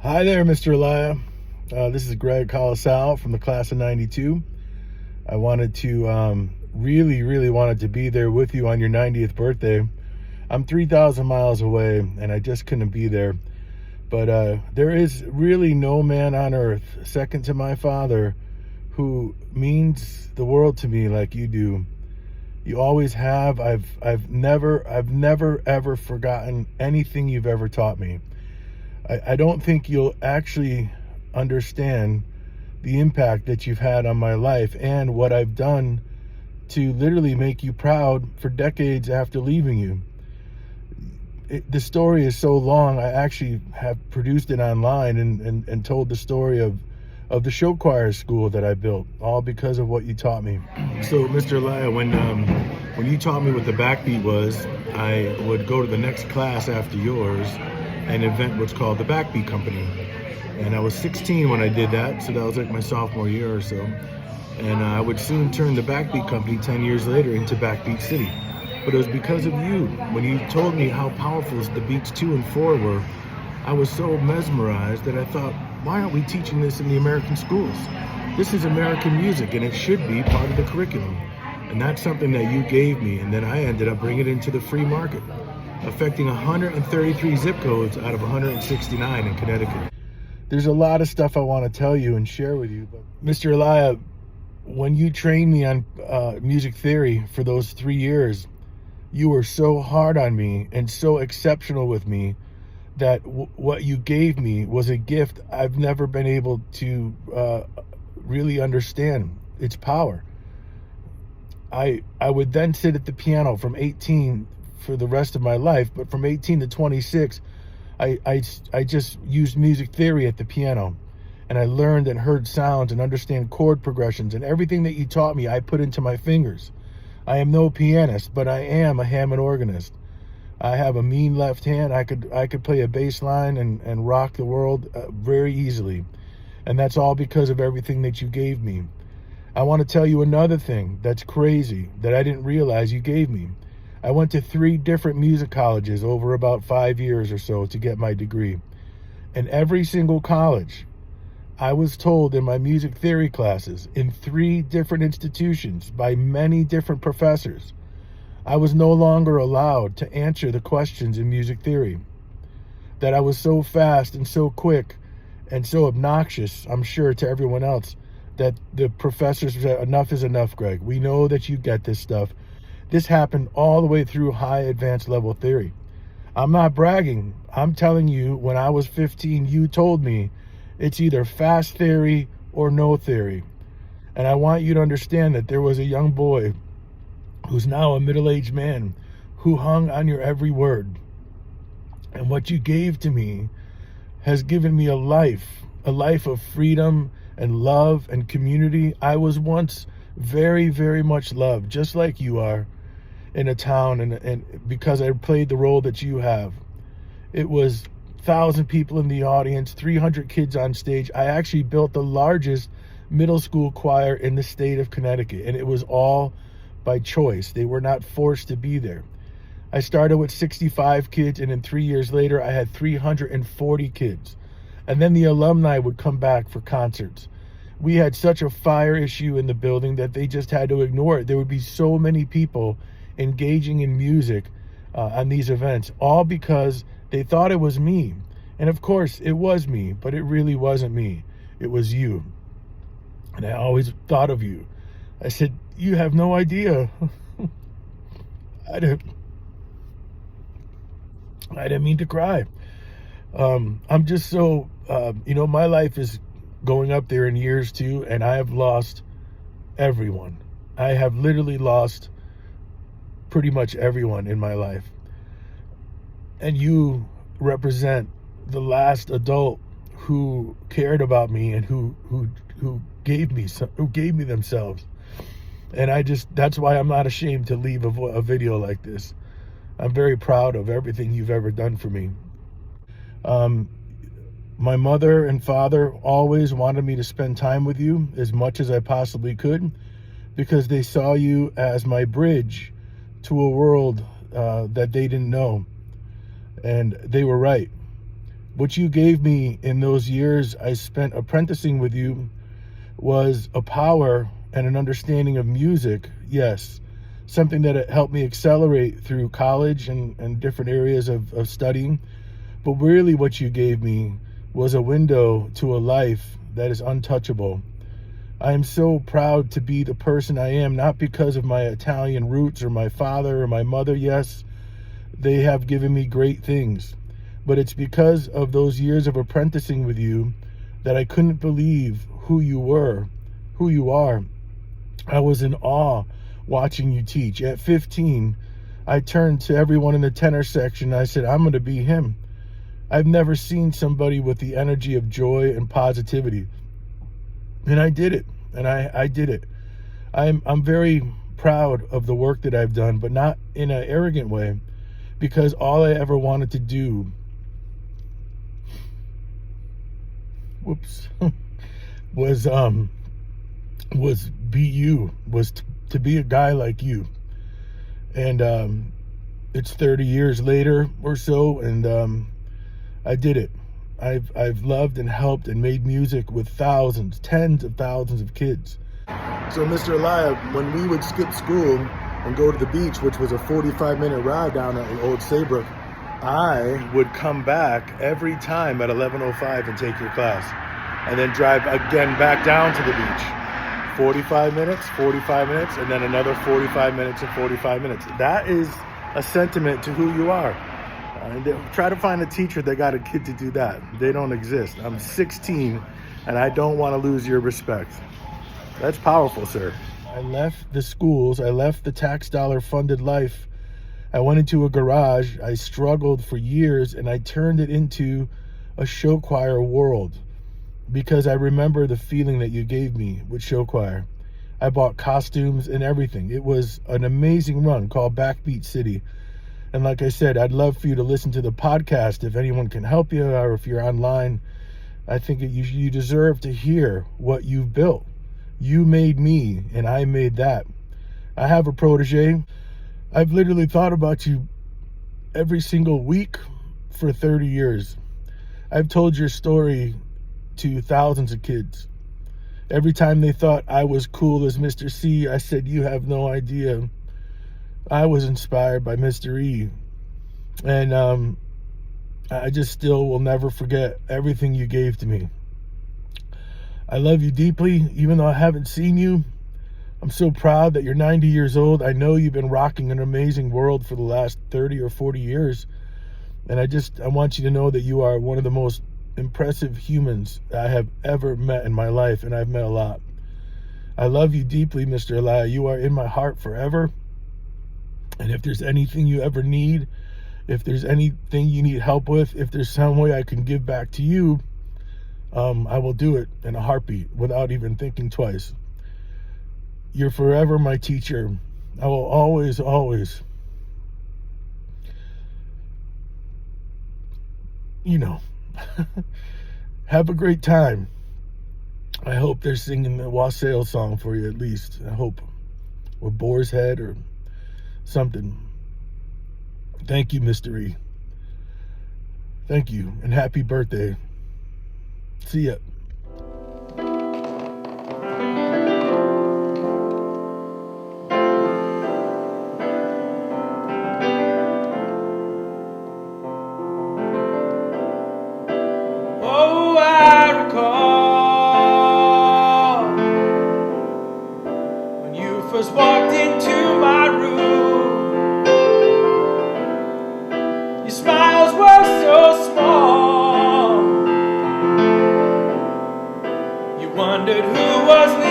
Hi there, Mr. Elia. This is Greg Colasal from the class of 92. I wanted to really wanted to be there with you on your 90th birthday. I'm 3,000 miles away and I just couldn't be there. But there is really no man on earth second to my father who means the world to me like you do. You always have. I've never ever forgotten anything you've ever taught me. I don't think you'll actually understand the impact that you've had on my life and what I've done to literally make you proud for decades after leaving you. The story is so long, I actually have produced it online and told the story of the show choir school that I built, all because of what you taught me. So, Mr. Elia, when you taught me what the backbeat was, I would go to the next class after yours and invent what's called the Backbeat Company. And I was 16 when I did that, so that was like my sophomore year or so. And I would soon turn the Backbeat Company 10 years later into Backbeat City. But it was because of you. When you told me how powerful the beats 2 and 4 were, I was so mesmerized that I thought, why aren't we teaching this in the American schools? This is American music and it should be part of the curriculum. And that's something that you gave me, and then I ended up bringing it into the free market, affecting 133 zip codes out of 169 in Connecticut. There's a lot of stuff I want to tell you and share with you, but Mr. Elia, when you trained me on music theory for those 3 years, you were so hard on me and so exceptional with me that what you gave me was a gift I've never been able to really understand its power. I would then sit at the piano from 18 for the rest of my life, but from 18 to 26, I just used music theory at the piano, and I learned and heard sounds and understand chord progressions, and everything that you taught me I put into my fingers. I am no pianist, but I am a Hammond organist. I have a mean left hand. I could play a bass line and rock the world very easily, and that's all because of everything that you gave me. I want to tell you another thing that's crazy that I didn't realize you gave me. I went to 3 different music colleges over about 5 years or so to get my degree. And every single college, I was told in my music theory classes, in 3 different institutions by many different professors, I was no longer allowed to answer the questions in music theory. That I was so fast and so quick and so obnoxious, I'm sure, to everyone else, that the professors said, enough is enough, Greg. We know that you get this stuff. This happened all the way through high advanced level theory. I'm not bragging. I'm telling you, when I was 15, you told me it's either fast theory or no theory. And I want you to understand that there was a young boy who's now a middle-aged man who hung on your every word. And what you gave to me has given me a life of freedom and love and community. I was once very much loved, just like you are, in a town, and because I played the role that you have. It was 1,000 people in the audience, 300 kids on stage. I actually built the largest middle school choir in the state of Connecticut, and it was all by choice. They were not forced to be there. I started with 65 kids, and then 3 years later, I had 340 kids. And then the alumni would come back for concerts. We had such a fire issue in the building that they just had to ignore it. There would be so many people engaging in music on these events, all because they thought it was me. And of course, it was me, but it really wasn't me. It was you. And I always thought of you. I said, you have no idea. I didn't mean to cry. I'm just so, my life is going up there in years too, and I have lost everyone. I have literally lost pretty much everyone in my life. And you represent the last adult who cared about me and who gave me themselves. And that's why I'm not ashamed to leave a video like this. I'm very proud of everything you've ever done for me. My mother and father always wanted me to spend time with you as much as I possibly could, because they saw you as my bridge to a world that they didn't know. And they were right. What you gave me in those years I spent apprenticing with you was a power and an understanding of music, yes, something that helped me accelerate through college and different areas of studying. But really what you gave me was a window to a life that is untouchable. I am so proud to be the person I am, not because of my Italian roots or my father or my mother. Yes, they have given me great things, but it's because of those years of apprenticing with you that I couldn't believe who you were, who you are. I was in awe watching you teach. At 15, I turned to everyone in the tenor section and I said, I'm going to be him. I've never seen somebody with the energy of joy and positivity. And I did it. And I did it. I'm very proud of the work that I've done, but not in an arrogant way, because all I ever wanted to do, was be you, was to be a guy like you. And it's 30 years later or so, and I did it. I've loved and helped and made music with thousands, tens of thousands of kids. So Mr. Elia, when we would skip school and go to the beach, which was a 45-minute ride down at Old Saybrook, I would come back every time at 11:05 and take your class, and then drive again back down to the beach. 45 minutes, and then another 45 minutes and 45 minutes. That is a sentiment to who you are. Try to find a teacher that got a kid to do that. They don't exist. I'm 16, and I don't want to lose your respect. That's powerful, sir. I left the schools. I left the tax dollar funded life. I went into a garage. I struggled for years, and I turned it into a show choir world, because I remember the feeling that you gave me with show choir. I bought costumes and everything. It was an amazing run called Backbeat City. And like I said, I'd love for you to listen to the podcast if anyone can help you, or if you're online. I think you deserve to hear what you've built. You made me, and I made that. I have a protege. I've literally thought about you every single week for 30 years. I've told your story to thousands of kids. Every time they thought I was cool as Mr. C, I said, you have no idea. I was inspired by Mr. E. And I just still will never forget everything you gave to me. I love you deeply, even though I haven't seen you. I'm so proud that you're 90 years old. I know you've been rocking an amazing world for the last 30 or 40 years. And I want you to know that you are one of the most impressive humans I have ever met in my life, and I've met a lot. I love you deeply, Mr. Elia. You are in my heart forever. And if there's anything you ever need, if there's anything you need help with, if there's some way I can give back to you, I will do it in a heartbeat without even thinking twice. You're forever my teacher. I will always, always, have a great time. I hope they're singing the Wassail song for you at least. I hope. Or Boar's Head or something. Thank you, Mr. E. Thank you, and happy birthday. See ya. Oh, I recall when you first walked into my room. Your smiles were so small. You wondered who was leaving.